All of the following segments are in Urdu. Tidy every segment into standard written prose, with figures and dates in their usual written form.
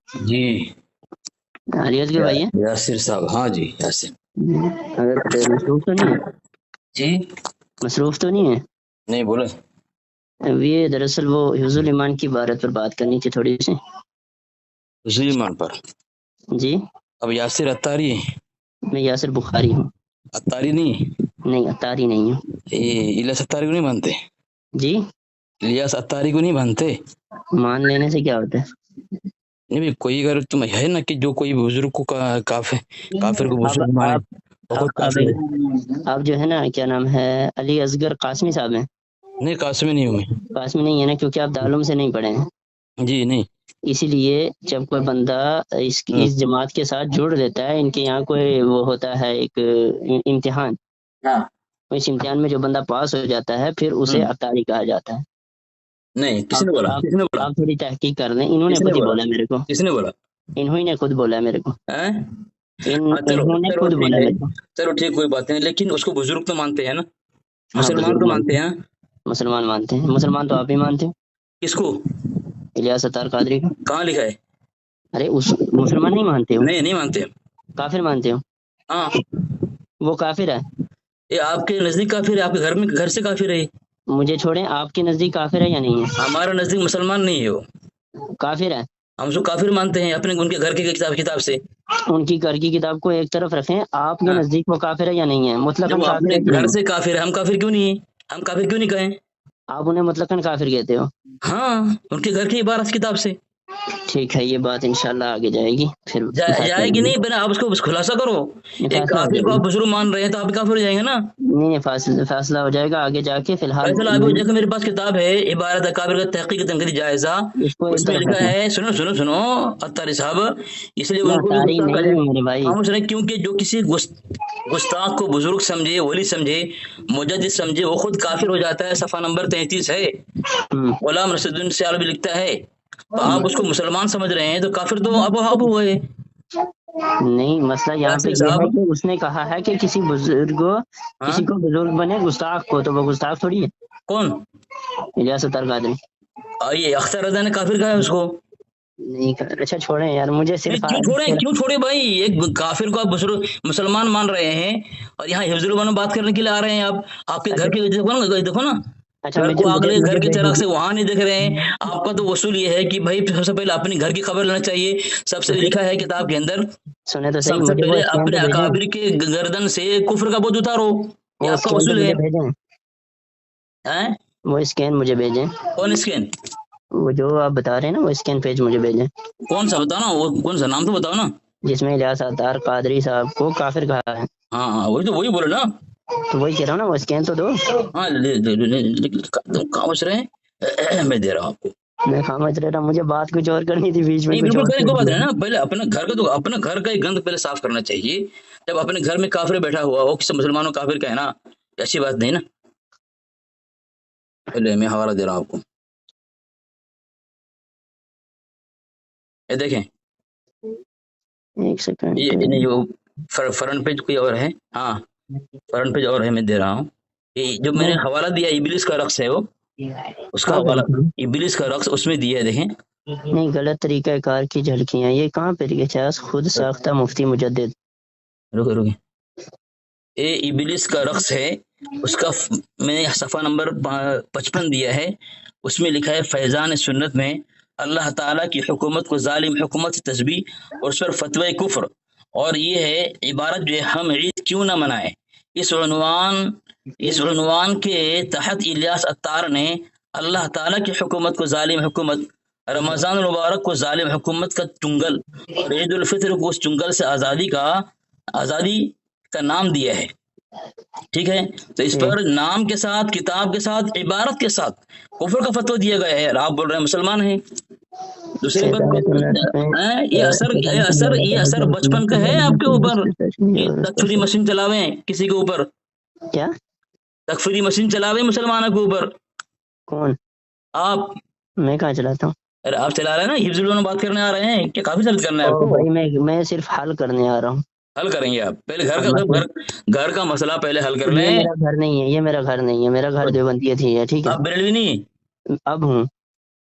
جی علی اصغر بھائی ہے؟ یاسر صاحب، ہاں جی یاسر اگر مصروف تو نہیں ہے؟ جی. مصروف تو نہیں ہے؟ نہیں بولے. اب یہ دراصل وہ حفظ الایمان کی عبارت پر بات کرنی تھی تھوڑی سی. سلیمان پر. جی اب یاسر اتاری. میں یاسر بخاری ہوں. اتاری نہیں. نہیں اتاری نہیں ہوں. الیاس اتاری کو نہیں مانتے؟ جی الیاس اتاری کو نہیں مانتے؟ مان لینے سے کیا ہوتا ہے؟ نہیں بھی کوئی اگر تم ہے نا کہ جو کوئی بزرگ کو کافر کو اب بزرگ مانے وہ آپ خود کافر ہے. آپ جو ہے نا کیا نام ہے علی اصغر قاسمی صاحب ہیں؟ نہیں قاسمی نہیں ہوں میں. قاسمی نہیں ہے نا، کیونکہ آپ دارالعلوم سے نہیں پڑھے ہیں. جی نہیں. اسی لیے جب کوئی بندہ ہوں. اس جماعت کے ساتھ جڑ دیتا ہے، ان کے یہاں کوئی وہ ہوتا ہے ایک امتحان، ہاں. اس امتحان میں جو بندہ پاس ہو جاتا ہے پھر اسے ہوں. اتاری کہا جاتا ہے. نہیں کس اب نے بولا، آپ کس نے بولا، آپ تھوڑی تحقیق کر لیں، انہوں نے کس نے خود ہی بولا، بولا میرے کو. کس نے بولا؟ انہوں نے خود بولا میرے کو. ہیں؟ ہاں چلو انہوں نے چلو خود ٹھیک بولا ہے. میرے کو. چلو ٹھیک کوئی بات نہیں، لیکن اس کو بزرگ تو مانتے ہیں نا، ہاں مسلمان بزرگ تو مانتے مانتے ہیں. ہیں. مسلمان مانتے ہیں. مسلمان تو آپ ہی مانتے ہو. کس کو؟ الیاس ستار قادری کو. کہاں لکھا ہے؟ ارے اس مسلمان نہیں مانتے ہو؟ نہیں نہیں مانتے. کافر مانتے ہو؟ ہاں. وہ کافر ہے. یہ آپ کے نزدیک کافر ہے، آپ کے گھر میں گھر سے کافر ہے. مجھے چھوڑیں، آپ کے نزدیک کافر ہے یا نہیں ہمارا نزدیک مسلمان نہیں ہے وہ. ہے؟ کافر ہے. ہم اس کو کافر مانتے ہیں اپنے ان کے گھر کے کتاب سے. ان کی گھر کی کتاب کو ایک طرف رکھیں، آپ کے ہاں. نزدیک وہ کافر ہے یا نہیں ہے؟ جب مطلقاً وہ کافر اپنے ہے کہ گھر نہیں سے ہے؟ کافر ہے، ہم کافر کیوں نہیں ہیں؟ ہم کافر کیوں نہیں کہیں؟ آپ انہیں مطلقاً کافر کہتے ہو. ہاں ان کے گھر کی عبارت کتاب سے. ٹھیک ہے، یہ بات انشاءاللہ آگے جائے گی پھر فیصلہ جائے گی کریں نہیں بنا آپ اس کو بس خلاصہ کرو. گے. ایک فیصلہ ہو کافر جائے کو گی. آپ بزرگ مان رہے ہیں تو آپ بھی کافر ہو جائیں گے نا. نہیں نہیں، فیصلہ ہو جائے گا آگے جا کے. فی الحال فیصلہ آگے ہو جائے گا. میرے پاس کتاب ہے عبارت اکابر کا تحقیق تنقیدی جائزہ، اس کو ایک اس میں طرف لکھا رکھیں. ہے، سنو سنو سنو اتاری صاحب، اس لیے میں ان کو بھی اتاری گستاخ کہا نہیں جائے. ہوں میرے بھائی. خاموش رہیں، کیونکہ جو کسی گستاخ کو بزرگ سمجھے، ولی سمجھے، مجدد سمجھے، وہ خود کافر ہو جاتا ہے. صفحہ نمبر 33 ہے، ہم، غلام رشید الدین سیال بھی لکھتا ہے. تو آپ اس کو مسلمان سمجھ رہے ہیں تو کافر تو اب ہوئے. نہیں، مسئلہ یہاں پہ یاسر یہ صاحب. ہے کہ اس نے کہا ہے کہ ہاں. کسی کو بزرگ بنے گستاخ کو، تو وہ گستاخ تھوڑی ہے. کون؟ الیاس ستار قادری. یہ اختر رضا نے کافر کہا ہے اس کو. نہیں اچھا چھوڑیں یار، مجھے نہیں صرف کیوں چھوڑے بھائی؟ ایک کافر کو آپ مسلمان مان رہے ہیں اور یہاں حفظ الایمان بات کرنے کے لیے آ رہے ہیں. آپ کے گھر اچھا کے دیکھو نا، اچھا گھر مجھے کو مجھے اگلے گھر مجھے کے بھیج چراغ سے دیجیے. وہاں نہیں دیکھ رہے ہیں. آپ کا تو اصول یہ ہے کہ بھائی سب سے پہلے اپنے گھر کی خبر لینا چاہیے. سب سے لکھا ہے کتاب کے اندر، سنیں تو صحیح، سب سے مجھے وہ پہلے اسکین اپنے تو بھیجیں. اکابر کے گردن سے کفر کا بوجھ اتارو. یہ وہ آپ کا اسکین تو اصول ہے. مجھے بھیجیں. ہیں؟ وہ اسکین مجھے بھیجیں. کون اسکین؟ وہ جو آپ بتا رہے ہیں نا، وہ اسکین پیج مجھے بھیجیں، کون سا بتاؤ نا، وہ کون سا نام تو بتاؤ نا. جس میں الیاس ستار قادری صاحب کو کافر کہا ہے. ہاں ہاں وہی بولے نا. تو وہی کہہ رہا ہوں نا، وہ اسکین تو دو. ہاں تم کہاں بچ رہے ہیں؟ میں دے رہا ہوں آپ کو. میں خاموش رہ رہا ہوں، مجھے بات کچھ اور کرنی تھی، بیچ میں نہیں کچھ بالکل اور کریں، کر کوئی بات دیا. نہیں نا. پہلے اپنا گھر کا ہی گند پہلے صاف کرنا چاہیے. جب اپنے گھر میں کافر بیٹھا ہوا ہو، کسی مسلمانوں کافر کہنا ایسی بات نہیں نا. پہلے میں حوالہ دے رہا ہوں آپ کو، یہ دیکھیں. ایک سیکنڈ. یہ نہیں، وہ فرنٹ پیج کوئی اور ہے. ہاں فرنٹ پیج اور ہے، میں دے رہا ہوں. یہ جو میں نے نہیں حوالہ دیا ابلیس کا رقص ہے، وہ اس کا کہاں پہ حوالہ لکھا ہے؟ ابلیس کا رقص اس میں دیا ہے، دیکھیں. نہیں، غلط طریقہ کار کی جھلکیاں، یہ کہاں پہ لکھا ہے؟ خود ساختہ مفتی مجدد. رکے یہ ابلیس کا رقص ہے. اس کا میں نے صفحہ نمبر 55 دیا ہے. اس میں لکھا ہے فیضان سنت میں اللہ تعالیٰ کی حکومت کو ظالم حکومت سے تشبیہ اور اس پر فتوی کفر. اور یہ ہے عبارت جو ہے، ہم عید کیوں نہ منائیں. اس عنوان کے تحت الیاس اتار نے اللہ تعالیٰ کی حکومت کو ظالم حکومت، رمضان المبارک کو ظالم حکومت کا چنگل اور عید الفطر کو اس چنگل سے آزادی کا نام دیا ہے. ٹھیک ہے، تو اس پر نام کے ساتھ، کتاب کے ساتھ، عبارت کے ساتھ کفر کا فتویٰ دیا گیا ہے اور آپ بول رہے ہیں مسلمان ہیں. دوسری بات، فیضان سنت میں یہ اثر بچپن کا ہے آپ کے اوپر کہ تکفیری کیا؟ مشین چلاویں کسی کے اوپر، تکفیری مشین چلاویں مسلمانوں کے اوپر. کون؟ آپ میں کہاں چلاتا ہوں؟ ارے آپ چلا رہے ہیں نا، حفظ الایمان بات کرنے آ رہے ہیں کہ کافی سرچ کرنا ہے او آپ کو. بھائی، میں صرف حل کرنے آ رہا ہوں. حل کریں گے آپ پہلے اب مسئلہ، گھر کا مسئلہ پہلے حل کر یہ لیں. میرا گھر نہیں ہے، یہ میرا گھر نہیں ہے، میرا گھر دیوبندیت ہی ہے. ٹھیک ہے، آپ بریلوی نہیں؟ اب ہوں.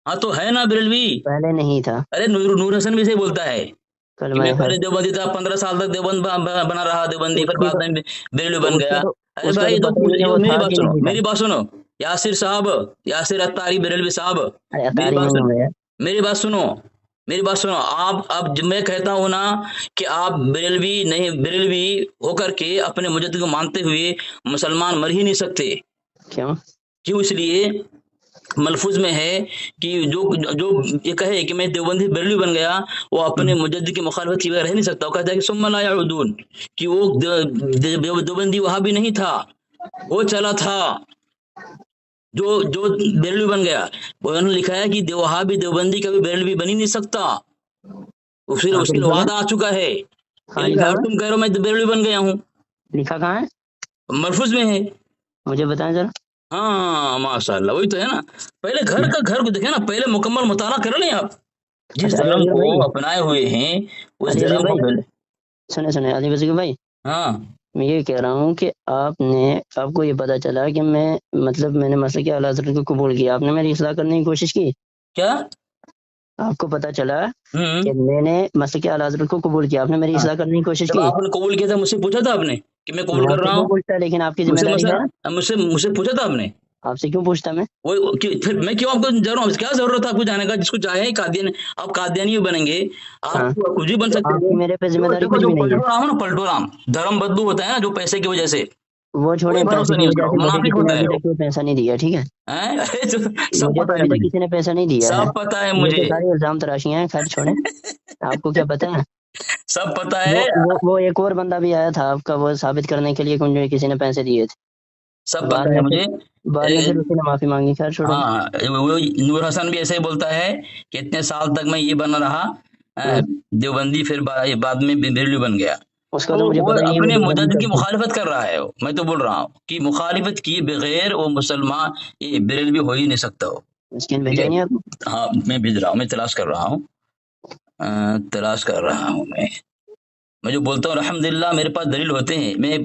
ہاں تو ہے نا بریلوی. پہلے نہیں تھا. ارے نور حسن بھی سے بولتا ہے کہ کلمہ میں پہلے حق. دیوبندی تھا، 15 سال تک دیوبند بنا رہا دیوبندی، اس پھر کی بعد تو میں بریلوی تو بن اس کا گیا. تو ارے اس کا بھائی تو پتہ ہی نہیں ہے وہ میری تھا بات کہ سنو، نہیں تھا. میری بات سنو. یاسر صاحب، یاسر اتاری بریلوی صاحب، ارے میری اتاری بات نہیں سنو، ہوں گے. میری بات سنو، میری بات سنو. آپ اب جب میں کہتا ہوں نا کہ آپ بریلوی نہیں، بریلوی ہو کر کے اپنے مجدد کو مانتے ہوئے مسلمان مر ہی نہیں سکتے. کیوں؟ کیوں؟ اس لیے ملفوظ میں ہے کہ جو جو یہ کہے کہ میں دیوبندی بریلوی بن گیا، وہ اپنے مجدد کی مخالفت کی بغیر رہ نہیں سکتا. وہ کہتا ہے کہ ثم لا يعودون، کہ وہ دیوبندی وہاں بھی نہیں تھا، وہ چلا تھا جو بریلوی بن گیا. انہوں نے لکھا ہے کہ وہابی دیوبندی کبھی بریلوی بن ہی نہیں سکتا، پھر کہاں اس پہ کے لیے لکھا ہے؟ وعدہ آ چکا ہے. یہ کہاں لکھا لکھا ہے ہوا اور تم کہہ رہے ہو میں بریلوی بن گیا ہوں، ہے؟ لکھا کہاں ہے؟ ملفوظ میں ہے. مجھے بتائیں ذرا. ہاں ماشاء اللہ، وہی تو ہے نا. پہلے گھر کو دیکھیں نا، پہلے مکمل مطالعہ کر لیں آپ. جس اچھا علی دھرم اصغر کو بھائی، اپنائے ہوئے ہیں اس علی اصغر دھرم کو بھائی پہلے. سنے علی اصغر بھائی، ہاں میں یہ کہہ رہا ہوں کہ آپ کو یہ پتا چلا کہ میں نے مسلک اعلی حضرت کو قبول کیا، آپ نے میری اصلاح کرنے کی کوشش کی. کیا؟ آپ کو پتا چلا ہوں. کہ میں نے مسلک اعلی حضرت کو قبول کیا، آپ نے میری ہاں، اصلاح کرنے کی کوشش جب کی. آپ نے قبول کیا تھا مجھ سے پوچھا تھا آپ نے کہ میں قبول میں کر آپ سے رہا کیوں ہوں؟ پوچھتا، لیکن آپ کی ذمہ داری ہے. مجھ سے پوچھا تھا آپ نے؟ آپ سے کیوں پوچھتا میں؟ پھر میں کیوں آپ کو ضرور، کیا ضرورت ہے آپ کو جانے کا؟ جس کو چاہے قادیان، آپ قادیانی بنیں گے، ہاں، آپ کچھ بھی بن تو سکتے آپ ہیں. کی میرے پہ ذمہ داری دیکھو کچھ جو بھی نہیں ہے. پلٹو رام ہے نا، پلٹو رام، دھرم بدلو ہوتا ہے نا جو پیسے کی وجہ سے، وہ چھوڑیں، کوئی پیسے بھروسہ کی نہیں اس وجہ کا، سے مجھے منافق کسی نے ہوتا ہے ابھی وہ. تک کوئی پیسہ نہیں دیا، ٹھیک ہے. ارے سب مجھے تو پتا ہے ابھی تک مجھے، کسی نے پیسہ نہیں دیا ہے. سب پتا ہے یہ مجھے، تو سارے الزام تراشیاں ہیں، خیر چھوڑیں. آپ کو کیا پتا ہے؟ سب پتا وہ ہے، وہ وہ ایک اور بندہ بھی آیا تھا آپ کا، وہ ثابت کرنے کے لیے کہ مجھے کسی نے پیسے دیے تھے. سب بعد پتا ہے میں مجھے. پھر اسی نے معافی مانگی. خیر چھوڑیں. ہاں وہ نور حسن بھی ایسے ہی بولتا ہے کہ اتنے سال تک میں یہ بنا رہا ہوں. دیوبندی، پھر بعد میں بریلوی بن گیا. اس کا تو تو مجھے وہ پتا نہیں ہے وہ اپنے دیوبندی مجدد کی کب سے. مخالفت کر رہا ہے. میں تو بول رہا ہوں کہ مخالفت کیے بغیر وہ مسلمان یہ بریلوی ہو ہی نہیں سکتا ہو. اسکین ٹھیک ہے، بھیجائیں گے آپ کو. ہاں میں بھیج رہا ہوں، میں تلاش کر رہا ہوں، میں جو بولتا ہوں الحمدللہ میرے پاس دلیل ہوتے ہیں، میں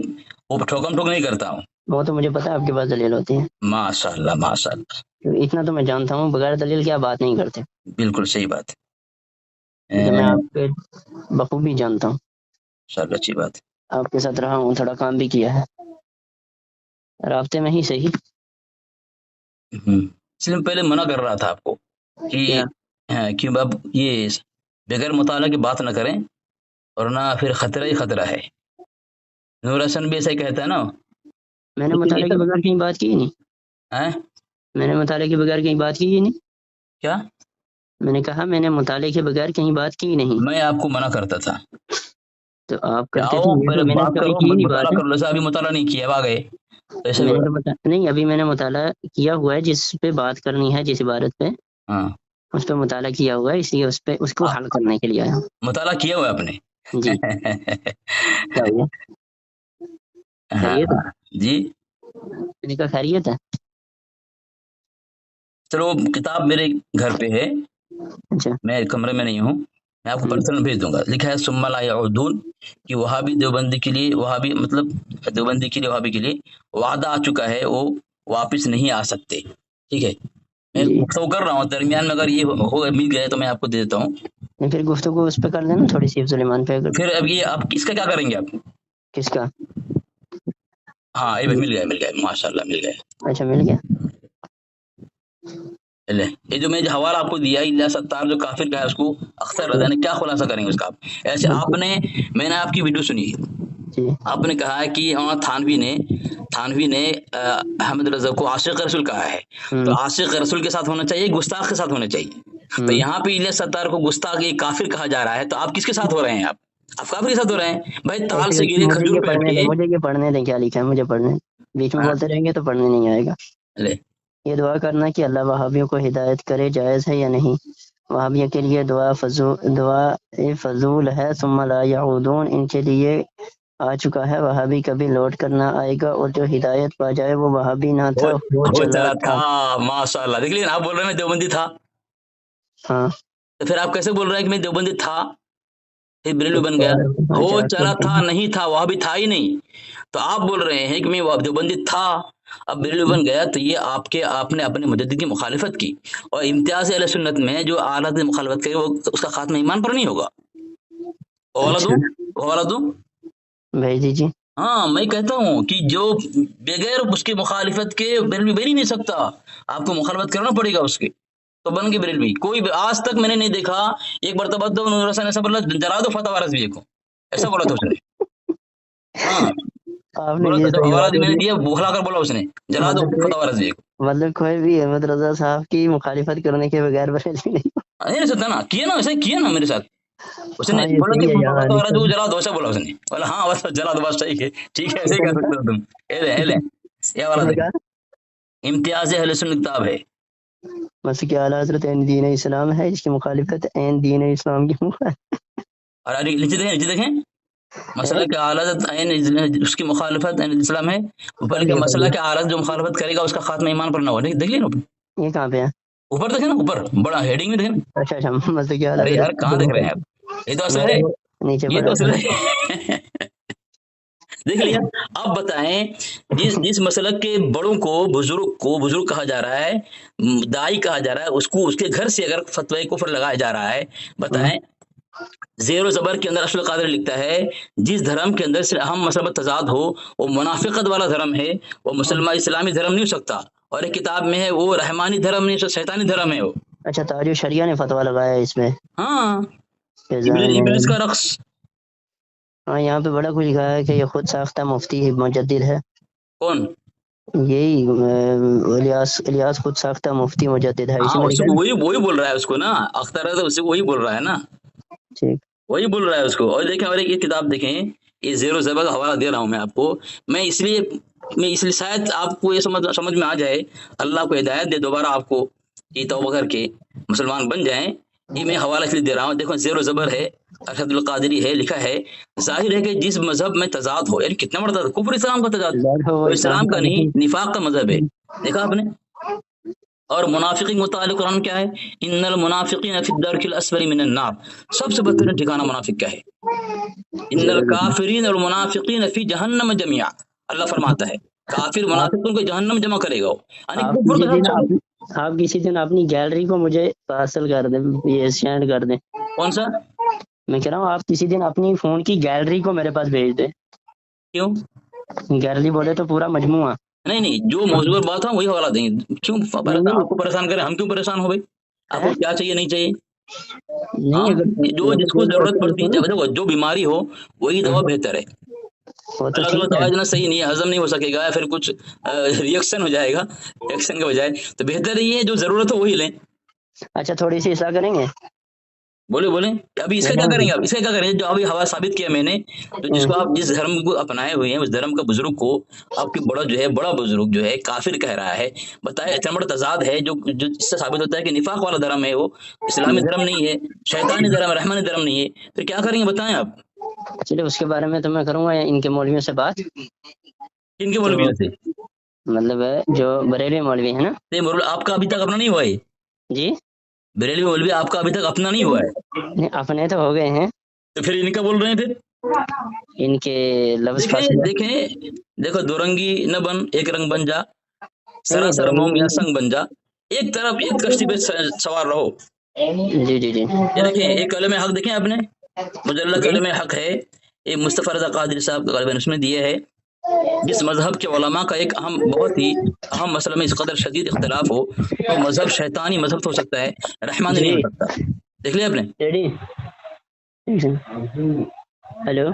وہ ٹھوکم ٹھوک نہیں کرتا ہوں. وہ تو مجھے پتا ہے آپ کے پاس دلیل ہوتی ہے. ماشاء اللہ ماشاء اللہ، اتنا تو میں جانتا ہوں، بغیر دلیل کے آپ بات نہیں کرتے. بالکل صحیح بات یہ میں ہے. آپ کے بخوبی جانتا ہوں. ماشاء اللہ اچھی بات آپ کے ساتھ رہا ہوں، تھوڑا کام بھی کیا ہے رابطے میں ہی صحیح. ہے. اس لیے میں پہلے منع کر رہا تھا آپ کو کہ کیا؟ کہ اب یہ بغیر مطالعہ کی بات نہ کریں، ورنہ پھر خطرہ ہی خطرہ ہے. نور حسن بھی ایسا ہی کہتا ہے نا. میں نے لیکن یہ مطالعے کے سب بغیر کہیں بات کی نہیں. ہیں؟ میں نے مطالعے کے بغیر کہیں بات کی ہی نہیں. کیا؟ میں نے کہا میں نے مطالعے کے بغیر کہیں بات کی نہیں. میں آپ کو منع کرتا تھا تو آپ کہ کرتے آؤ تھے، پہلے میں نے بات کبھی کرو، کی ہی نہیں مطالعہ بات ہے. کر لو. جیسے ابھی مطالعہ نہیں کیا، اب آ گئے تو ایسے. میں نے تو نہیں، ابھی میں نے مطالعہ کیا ہوا ہے. جس پہ بات کرنی ہے، جس عبارت پہ، ہاں اس پہ مطالعہ کیا ہوا ہے، اس لیے اس کو حل کرنے کے لیے آیا ہوں. مطالعہ کیا ہوا ہے آپ نے؟ جی. کیا ہوا؟ ہاں خیریت ہے؟ جی. میں نے کہا خیریت ہے. چلو کتاب میرے گھر پہ ہے، اچھا. میں کمرے میں نہیں ہوں، میں آپ کو پرسنل بھیج دوں گا. لکھا ہے ثم لا يعودون، کہ وہابی دیوبندی کے لیے، وہابی مطلب دیوبندی کے لیے، وہابی کے لیے وعدہ آ چکا ہے، وہ واپس نہیں آ سکتے. ٹھیک ہے، میں جی. گفتگو کر رہا ہوں، درمیان میں اگر یہ ہو مل گیا تو میں آپ کو دے دیتا ہوں. پھر گفتگو اس پہ کر لینا تھوڑی سی، سلیمان پہ. اگر پھر اب یہ آپ اس کا کیا کریں گے آپ؟ کس کا؟ ہاں یہ مل گیا ماشاء اللہ مل گیا. اچھا مل گیا. لے، یہ جو میں حوالہ آپ کو دیا اللہ ستار جو کافر کا ہے، اس کو اختر رضا نے کیا خلاصہ کریں گے اس کا آپ؟ ایسے آپ نے، میں نے آپ کی ویڈیو سنی، جی. آپ نے کہا ہے کہ تھانوی نے احمد رضا کو عاشق رسول کہا ہے، تو عاشق رسول کے ساتھ ہونا چاہیے، گستاخ کے ساتھ ہونا چاہیے. تو یہاں پہ الیاس ستار کو گستاخ کافر کہا جا رہا ہے، تو آپ کس کے ساتھ ہو رہے ہیں؟ آپ کافر کے ساتھ ہو رہے ہیں بھائی. تال سے گرے مجھے کھجور یہ بیٹھ پڑھنے کے. دیں، پڑھنے دیں کیا لکھا ہے، مجھے پڑھنے. بیچ میں بولتے رہیں گے تو پڑھنے نہیں آئے گا. لے، یہ دعا کرنا کہ اللہ وہابیوں کو ہدایت کرے جائز ہے یا نہیں؟ وہابیوں کے لیے دعا فضول ہے. ثم لا یعودون، ان کے لیے آ چکا ہے. وہابی کبھی لوٹ کر نہ آئے گا، اور جو ہدایت پا جائے وہ وہابی نہ تھا، وہ ہو چلا چلا تھا. تھا. ماشاء اللہ. دیکھ لیجیے آپ بول رہے ہیں میں دیوبندی تھا، ہاں. تو پھر آپ کیسے بول رہے ہیں کہ میں دیوبندی تھا پھر بریلوی بن گیا؟ ہو چلا تھا، نہیں تھا، وہاں بھی تھا ہی نہیں. تو آپ بول رہے ہیں کہ میں دیوبندی تھا اب بریلوی بن گیا تو یہ آپ نے اپنے مجدد کی مخالفت کی، اور امتیاز اہل سنت میں جو اعلیٰ حضرت مخالفت کرے وہ اس کا خاتمہ ایمان پر نہیں ہوگا۔ حوالہ دوں، اچھا حوالہ دوں۔ بھیج دیجیے۔ ہاں میں کہتا ہوں کہ جو بغیر اس کی مخالفت کے بریلوی بن ہی نہیں سکتا، آپ کو مخالفت کرنا پڑے گا اس کی، تو بن کے بریلوی۔ کوئی آج تک میں نے نہیں دیکھا، ایک مرتبہ تو نور حسن ایسا بولا جلا دو فتح رضویہ کو، ایسا بولا تھا اس نے۔ ہاں آپ نے بولا یہ تھا، جب صحیح حوالہ بات میں نے ہوگی، دیا بھلا کر بولا اس نے جلا دو مطلب کوئی فتح رضویہ کو۔ مطلب کوئی بھی احمد رضا صاحب کی مخالفت کرنے کے بغیر بریلوی نہیں۔ نہیں سکتا نا، کیا نا ایسا کیا نا میرے ساتھ، اس نے ہاں یہ بولا کہ صحیح ہے، یہاں فتح لکھا رضویہ ہے۔ جلا دو، ایسا بولا اس نے۔ بولا ہاں بس جلا دو، بس ٹھیک ہے ٹھیک ہے، ایسے ہی کتنے کر لکھا سکتے ہو تم۔ اے لے یہ والا کتنے دیکھ، کا؟ امتیاز اہل سنت کتاب ہے۔ بس کہ اعلیٰ حضرت عین دین اسلام ہے، اس کی مخالفت عین دین اسلام کی مخالفت اور آگے نیچے دیکھیں، نیچے دیکھیں، مسئلہ ہے۔ کہ اعلیٰ حضرت اس کی مخالفت عین اسلام ہے، اوپر لکھا پڑھیے مسئلہ پڑھیے، کہ اعلیٰ حضرت جو مخالفت کرے گا اس کا خاتمہ ایمان پر نہ ہو۔ دیکھ لیا نا اوپر، یہ کہاں پہ ہے؟ اوپر دیکھیں نا، اوپر بڑا ہیڈنگ میں دیکھیں نا۔ اچھا اچھا، مطلب کہ اعلیٰ ارے یار حضرت کہاں جو دیکھ رہے ہیں آپ، یہ تو اصل میں ہے، تو نیچے یہ تو پڑھا اصل تھا۔ ہے۔ دیکھ لیا۔ اب بتائیں، جس مسلک کے بڑوں کو بزرگ کہا جا رہا ہے، دائی کہا جا رہا ہے، اس کو اس کے گھر سے اگر فتوی کفر لگایا جا رہا ہے، بتائیں زیر و زبر کے اندر اشرف قادری لکھتا ہے جس دھرم کے اندر سے اہم مسلب تضاد ہو وہ منافقت والا دھرم ہے، وہ مسلمان اسلامی دھرم نہیں ہو سکتا، اور ایک کتاب میں ہے وہ رحمانی دھرم نہیں، شیطانی دھرم ہے وہ۔ اچھا تاج شریعہ نے فتویٰ لگایا ہے اس میں ہاں، کہ ذہن ابلیس کا رقص۔ ہاں یہاں پہ بڑا کچھ لکھا ہے کہ یہ خود ساختہ مفتی مجدد ہے، کون؟ یہی الیاس خود ساختہ مفتی مجدد ہے، اسی ہاں میں اس لکھا کو ہے وہی بول رہا ہے اس کو نا، اختر ہے تو اس کو وہی بول رہا ہے نا، ٹھیک۔ وہی بول رہا ہے اس کو۔ اور دیکھیں، اور ایک کتاب دیکھیں، یہ زیر و زبر کا حوالہ دے رہا ہوں میں آپ کو، میں اس لیے شاید آپ کو یہ سمجھ میں آ جائے، اللہ کو ہدایت دے دوبارہ آپ کو یہ توبہ کر کے مسلمان بن جائیں۔ یہ میں حوالہ اس لیے دے رہا ہوں، دیکھو زیر و زبر ہے، ارشد القادری ہے، لکھا ہے ظاہر ہے کہ جس مذہب میں تضاد ہو، یعنی کتنا بڑا تضاد، کفر اسلام کا تضاد، وہ تو اسلام اسلام کا کا نہیں، نفاق کا مذہب ہے، دیکھا آپ نے۔ اور منافقین متعلق قرآن کیا ہے؟ ان المنافقین فی الدرک الاسفل من النار، سب سے بدترین ٹھکانہ منافق کا ہے، ان الکافرین والمنافقین فی جہنم جميعا، اللہ فرماتا ہے کافر آپ منافقوں کو جہنم جمع کرے گا وہ، یعنی آپ کفر کسی کے دن ساتھ سب۔ آپ کسی دن اپنی گیلری کو مجھے پارسل کر دیں، یہ سینڈ کر دیں۔ کون سا؟ میں کہہ رہا ہوں آپ کسی دن اپنی فون کی گیلری کو میرے پاس بھیج دیں۔ کیوں؟ گیلری بولے تو پورا مجموعہ۔ نہیں جو موضوع پر بات ہے وہی حوالہ دیں گے، کیوں نہیں آپ کو پریشان کریں، ہم کیوں پریشان ہو بھائی، آپ کو کیا چاہیے نہیں چاہیے؟ ہاں، نہیں جو جس کو کوئی ضرورت ایسا پڑتی لکھو ہے، دیکھو جو بیماری ہو وہی دوا بہتر ہے، وہ تو اللہ تعالیٰ ٹھیک ہے۔ دوا دینا صحیح نہیں ہے، ہضم نہیں ہو سکے گا، یا پھر کچھ ریئیکشن ہو جائے گا، ایکشن کے بجائے تو بہتر یہ ہے جو ضرورت ہو وہی لیں۔ اچھا تھوڑی سی اصلاح کریں گے؟ بولیں ابھی اس کا کیا کریں گے، آپ اس کا کیا کریں گے جو ابھی ہوا ثابت کیا میں نے، تو جس کو آپ جس دھرم کو اپنائے ہوئے ہیں اس دھرم کا بزرگ کو آپ کی بڑا بزرگ جو ہے کافر کہہ رہا ہے، بتائے اتنا بڑا تضاد ہے جو اس سے ثابت ہوتا ہے کہ نفاق والا دھرم ہے وہ، اسلامی دھرم نہیں ہے، شیطانی دھرم، رحمانی دھرم نہیں ہے، پھر کیا کریں گے بتائیں آپ؟ چلے اس کے بارے میں تو میں کروں گا ان کے مولویوں سے بات، کن کے تو مولویوں سے؟ مطلب ہے جو بریلوی مولوی ہے نا آپ کا ابھی تک اپنا نہیں ہوا ہے، جی، بریلوی مولوی آپ کا ابھی تک اپنا نہیں ہوا ہے، اپنے تو ہو گئے ہیں، تو پھر ان کا بول رہے ہیں پھر؟ ان کے لفظ فاصلہ دیکھو دو رنگی نہ بن، ایک رنگ بن جا، نہیں سراسر موم یا سنگ بن جا، ایک طرف ایک کشتی پہ سوار رہو۔ جی جی جی یہ دیکھیں ایک کلمہ حق دیکھیں آپ نے، مجلہ جی کلمہ حق ہے، یہ مصطفی رضا قادری صاحب کا غالباً اس میں دیے ہے، جس مذہب کے علماء کا ایک بہت ہی اہم مسئلہ میں اس قدر شدید اختلاف ہو تو مذہب شیطانی مذہب تو ہو سکتا ہے، رحمانی نہیں جی ہو سکتا، دیکھ لیا آپ نے؟ ریڈی، ہیلو،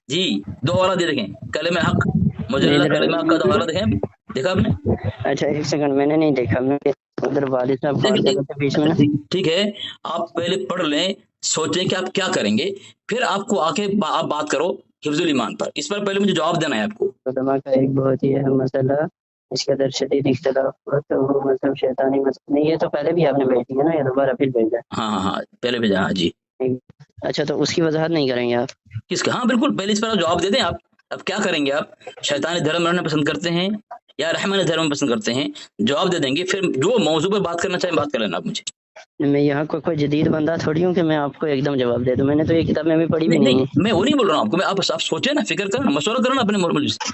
جی دو حوالہ دے دیکھیں، کلمہ حق، مجلہ کلمہ حق کا دو حوالہ دیکھیں، دیکھا آپ نے؟ اچھا ایک سیکنڈ میں نے نہیں دیکھا، میں ادھر والد صاحب کال کر رہے تھے بیچ میں نا۔ ٹھیک ہے، آپ پہلے پڑھ لیں، سوچیں کہ آپ کیا کریں گے، پھر آپ کو آ کے آپ بات کرو حفظ الایمان پر، اس پر پہلے مجھے جواب دینا ہے آپ کو۔ علماء کا ایک بہت ہی اہم مسئلہ، اس کا در شدید اختلاف ہوا تو وہ مذہب شیطانی مذہب نہیں، یہ تو پہلے بھی آپ نے بھیج دیا نا، یہ دوبارہ پھر بھیجا۔ ہاں پہلے بھیجا، ہاں جی۔ اچھا تو اس کی وضاحت نہیں کریں گے آپ؟ کس کا؟ ہاں بالکل، پہلے اس پر جواب دے دیں آپ، اب کیا کریں گے آپ، شیطانی دھرم میں رہنا پسند کرتے ہیں یا رحمانی دھرم میں پسند کرتے ہیں، جواب دے دیں گے، پھر جو موضوع پر بات کرنا چاہیں بات کر لینا آپ مجھے۔ میں یہاں کوئی جدید بندہ تھوڑی ہوں کہ میں آپ کو ایک دم جواب دے دوں، میں نے تو یہ کتاب میں بھی پڑھی بھی نہیں ہے۔ نہیں میں وہ نہیں بول رہا ہوں آپ کو، میں آپ سوچیں نا، فکر کرنا، مشورہ کرنا اپنے مولوی سے۔